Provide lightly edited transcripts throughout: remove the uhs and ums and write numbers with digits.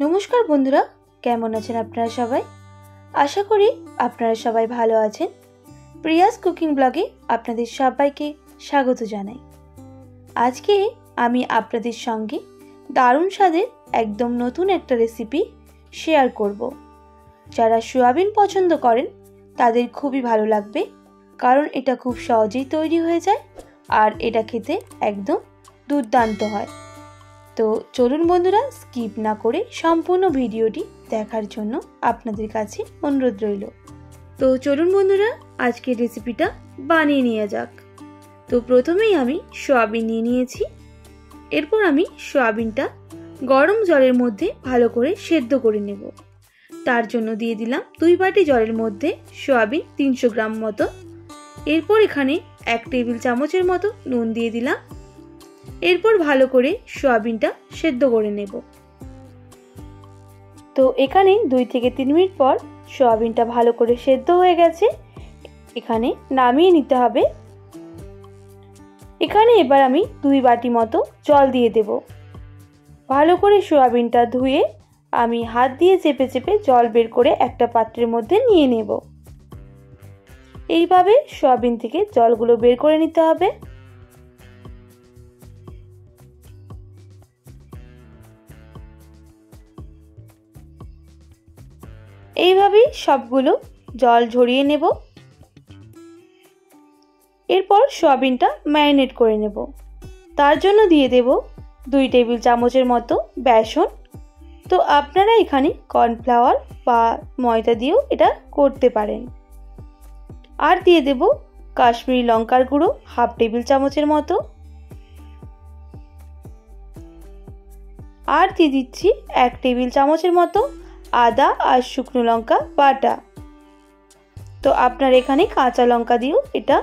নমস্কার বন্ধুরা, কেমন আছেন আপনারা সবাই? আশা করি আপনারা সবাই ভালো আছেন। প্রিয়াস কুকিং ব্লগে আপনাদের সবাইকে স্বাগত জানাই। আজকে আমি আপনাদের সঙ্গে দারুণ স্বাদের একদম নতুন একটা রেসিপি শেয়ার করব। যারা সয়াবিন পছন্দ করেন তাদের খুবই ভালো লাগবে, কারণ এটা খুব সহজেই তৈরি হয়ে যায় আর এটা খেতে একদম দুর্দান্ত হয়। তো চলুন বন্ধুরা, স্কিপ না করে সম্পূর্ণ ভিডিওটি দেখার জন্য আপনাদের কাছে অনুরোধ রইল। তো চলুন বন্ধুরা, আজকের রেসিপিটা বানিয়ে নেওয়া যাক। তো প্রথমেই আমি সয়াবিন নিয়ে নিয়েছি। এরপর আমি সয়াবিনটা গরম জলের মধ্যে ভালো করে সেদ্ধ করে নেব। তার জন্য দিয়ে দিলাম 2 বাটি জলের মধ্যে সয়াবিন 300 গ্রাম মতো। এরপর এখানে 1 টেবিল চামচের মতো নুন দিয়ে দিলাম। এরপর ভালো করে সয়াবিনটা সেদ্ধ করে নেব। তো এখানে 2 থেকে 3 মিনিট পর সয়াবিনটা ভালো করে সেদ্ধ হয়ে গেছে। এখানে নামিয়ে নিতে হবে। এখানে এবার আমি 2 বাটি মতো জল দিয়ে দেব। ভালো করে সয়াবিনটা ধুয়ে আমি হাত দিয়ে চেপে চেপে জল বের করে একটা পাত্রের মধ্যে নিয়ে নেব। এইভাবে সয়াবিন থেকে জলগুলো বের করে নিতে হবে। এইভাবেই সবগুলো জল ঝরিয়ে নেব। এরপর সয়াবিনটা ম্যারিনেট করে নেব। তার জন্য দিয়ে দেব 2 টেবিল চামচের মতো বেসন। তো আপনারা এখানে কর্নফ্লাওয়ার বা ময়দা দিয়েও এটা করতে পারেন। আর দিয়ে দেব কাশ্মীরি লঙ্কার গুঁড়ো 1/2 টেবিল চামচের মতো। আর দিয়ে দিচ্ছি 1 টেবিল চামচের মতো আদা আর শুকনো লঙ্কা বাটা। তো আপনারা এখানে কাঁচা লঙ্কা দিয়েও এটা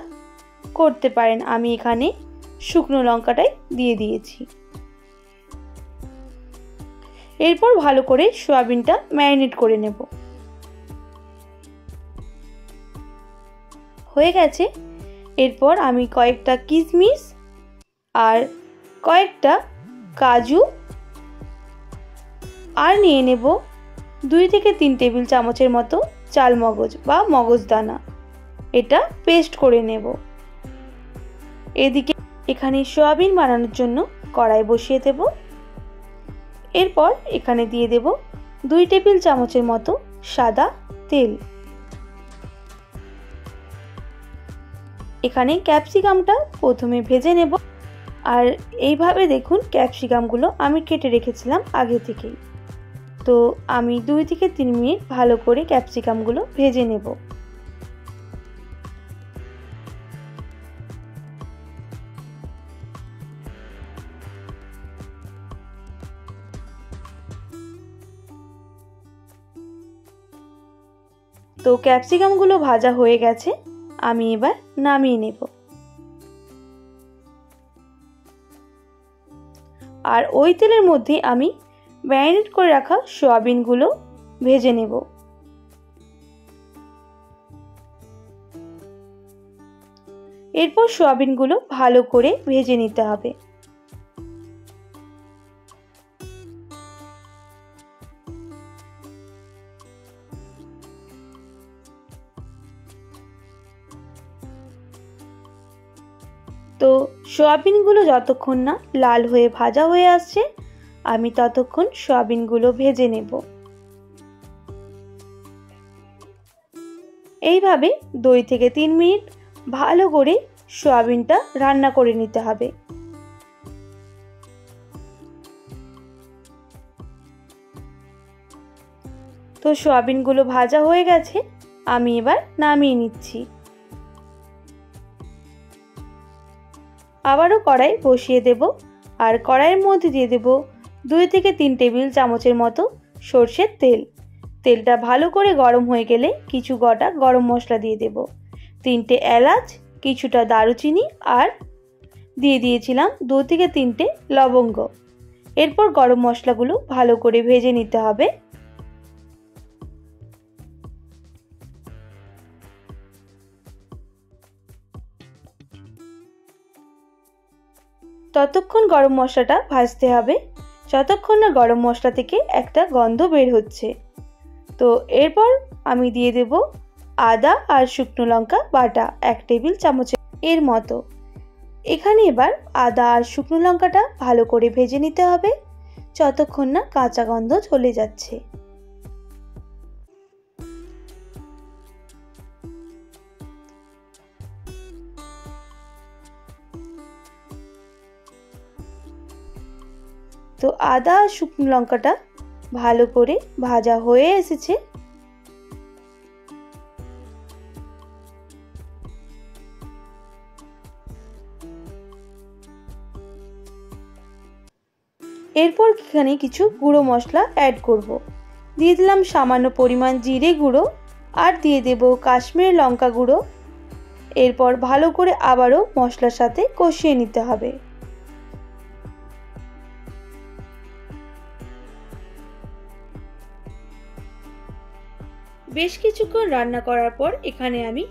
করতে পারেন। আমি এখানে শুকনো লঙ্কাটাই দিয়ে দিয়েছি। এরপর ভালো করে সয়াবিনটা ম্যারিনেট করে নেব। হয়ে গেছে। এরপর আমি কয়েকটা কিশমিশ আর কয়েকটা কাজু আর নিয়ে নেব 2 থেকে 3 টেবিল চামচের মতো চালমগজ বা মগজদানা। এটা পেস্ট করে নেব। এদিকে এখানে সয়াবিন বানানোর জন্য কড়াই বসিয়ে দেব। এরপর এখানে দিয়ে দেব 2 টেবিল চামচের মতো সাদা তেল। এখানে ক্যাপসিকামটা প্রথমে ভেজে নেব। আর এইভাবে দেখুন, ক্যাপসিকামগুলো আমি কেটে রেখেছিলাম আগে থেকেই। তো আমি 2 থেকে 3 মিনিট ভালো করে ক্যাপসিকামগুলো ভেজে নেব। তো ক্যাপসিকামগুলো ভাজা হয়ে গেছে, আমি এবার নামিয়ে নেব। আর ওই তেলের মধ্যে আমি ম্যারিনেট করে রাখা সয়াবিনগুলো ভেজে নেব। এরপর সয়াবিনগুলো ভালো করে ভেজে নিতে হবে। তো সয়াবিনগুলো যতক্ষণ না লাল হয়ে ভাজা হয়ে আসছে, আমি ততক্ষণ সয়াবিনগুলো ভেজে নেব। এইভাবে 2 থেকে 3 মিনিট ভালো করে সয়াবিনটা রান্না করে নিতে হবে। তো সয়াবিনগুলো ভাজা হয়ে গেছে, আমি এবার নামিয়ে নিচ্ছি। আবারও কড়াই বসিয়ে দেব। আর কড়াইয়ের মধ্যে দিয়ে দেব 2 থেকে 3 টেবিল চামচের মতো সরষের তেল। তেলটা ভালো করে গরম হয়ে গেলে কিছু গোটা গরম মশলা দিয়ে দেব। 3টে এলাচ, কিছুটা দারুচিনি আর দিয়ে দিয়েছিলাম 2 থেকে 3টে লবঙ্গ। এরপর গরম মশলাগুলো ভালো করে ভেজে নিতে হবে। ততক্ষণ গরম মশলাটা ভাজতে হবে। যতক্ষণ না গরম মশলা থেকে একটা গন্ধ বের হচ্ছে। তো এরপর আমি দিয়ে দেব আদা আর শুকনো লঙ্কা বাটা 1 টেবিল চামচ এর মতো। এখানে এবার আদা আর শুকনো লঙ্কাটা ভালো করে ভেজে নিতে হবে যতক্ষণ না কাঁচা গন্ধ চলে যাচ্ছে। তো আদা আর শুকনো লঙ্কাটা ভালো করে ভাজা হয়ে এসেছে। এরপর এখানে কিছু গুঁড়ো মশলা অ্যাড করব। দিয়ে দিলাম সামান্য পরিমাণ জিরে গুঁড়ো আর দিয়ে দেব কাশ্মীরি লঙ্কা গুঁড়ো। এরপর ভালো করে আবারও মশলার সাথে কষিয়ে নিতে হবে। বেশ কিছুক্ষণ রান্না করার পর এখানে আমি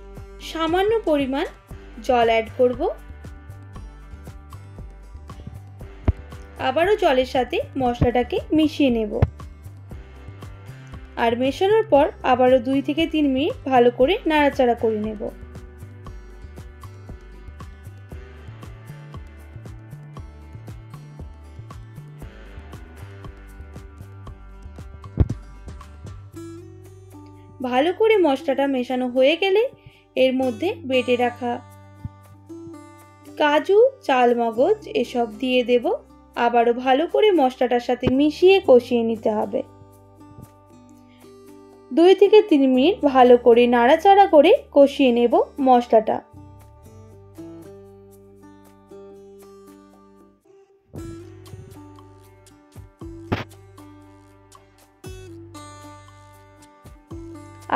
সামান্য পরিমাণ জল অ্যাড করব। আবারও জলের সাথে মশলাটাকে মিশিয়ে নেব। আর মেশানোর পর আবারও 2 থেকে 3 মিনিট ভালো করে নাড়াচাড়া করে নেব। ভালো করে মশলাটা মেশানো হয়ে গেলে এর মধ্যে বেটে রাখা কাজু, চালমগজ এসব দিয়ে দেব। আবারও ভালো করে মশলাটার সাথে মিশিয়ে কষিয়ে নিতে হবে। 2 থেকে 3 মিনিট ভালো করে নাড়াচাড়া করে কষিয়ে নেব মশলাটা।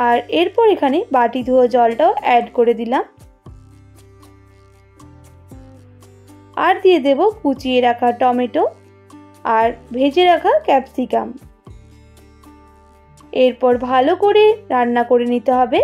আর এরপর এখানে বাটি ধোয়া জলটাও অ্যাড করে দিলাম। আর দিয়ে দেব কুচিয়ে রাখা টমেটো আর ভেজে রাখা ক্যাপসিকাম। এরপর ভালো করে রান্না করে নিতে হবে।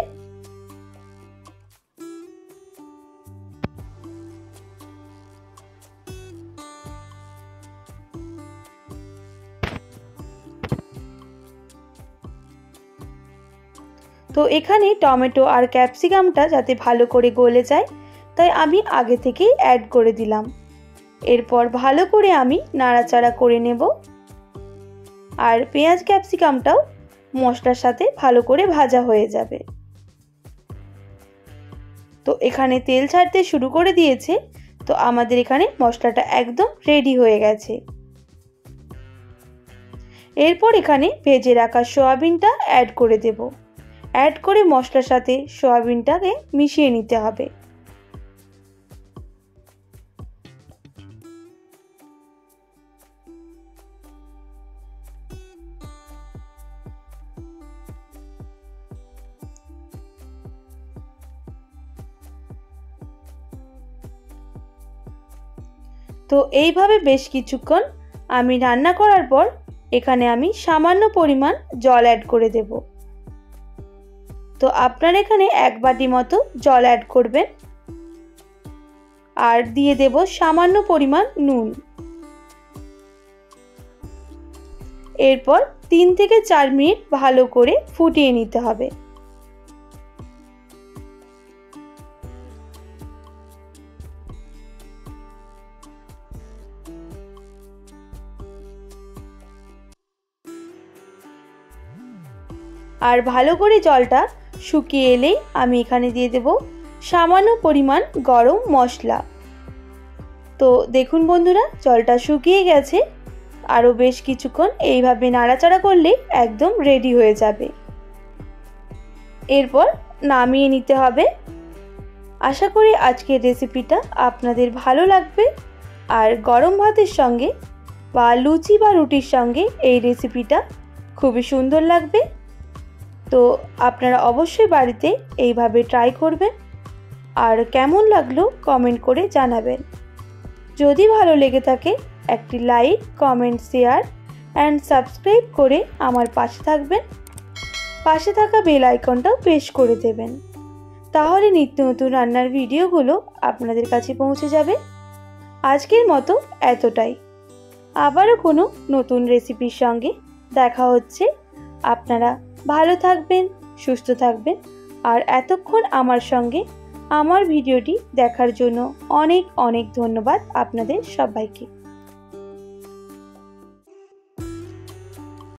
তো এখানে টমেটো আর ক্যাপসিকামটা যাতে ভালো করে গলে যায় তাই আমি আগে থেকেই অ্যাড করে দিলাম। এরপর ভালো করে আমি নাড়াচাড়া করে নেব। আর পেঁয়াজ ক্যাপসিকামটাও মশলার সাথে ভালো করে ভাজা হয়ে যাবে। তো এখানে তেল ছাড়তে শুরু করে দিয়েছে। তো আমাদের এখানে মশলাটা একদম রেডি হয়ে গেছে। এরপর এখানে ভেজে রাখা সয়াবিনটা অ্যাড করে দেব। অ্যাড করে মশলার সাথে সয়াবিনটাকে মিশিয়ে নিতে হবে। তো এইভাবে বেশ কিছুক্ষণ আমি রান্না করার পর এখানে আমি সামান্য পরিমাণ জল অ্যাড করে দেব। তো আপনারা এখানে 1 বাটি মতো জল অ্যাড করবেন। আর দিয়ে দেব সামান্য পরিমাণ নুন। এরপর 3 থেকে 4 মিনিট ভালো করে ফুটিয়ে নিতে হবে। আর ভালো করে জলটা শুকিয়ে এলেই আমি এখানে দিয়ে দেব সামান্য পরিমাণ গরম মশলা। তো দেখুন বন্ধুরা, জলটা শুকিয়ে গেছে। আরও বেশ কিছুক্ষণ এইভাবে নাড়াচাড়া করলে একদম রেডি হয়ে যাবে। এরপর নামিয়ে নিতে হবে। আশা করি আজকের রেসিপিটা আপনাদের ভালো লাগবে। আর গরম ভাতের সঙ্গে বা লুচি বা রুটির সঙ্গে এই রেসিপিটা খুবই সুন্দর লাগবে। তো আপনারা অবশ্যই বাড়িতে এইভাবে ট্রাই করবেন। আর কেমন লাগলো কমেন্ট করে জানাবেন। যদি ভালো লেগে থাকে একটি like, comment, share and subscribe করে আমার পাশে থাকবেন। পাশে থাকা বেল আইকনটাও প্রেস করে দেবেন। তাহলে নিত্য নতুন রান্নার ভিডিওগুলো আপনাদের কাছে পৌঁছে যাবে। আজকের মতো এতটাই। আবারও কোনো নতুন রেসিপির সঙ্গে দেখা হচ্ছে। আপনারা ভালো থাকবেন, সুস্থ থাকবেন। আর এতক্ষণ আমার সঙ্গে আমার ভিডিওটি দেখার জন্য অনেক অনেক ধন্যবাদ আপনাদের সবাইকে।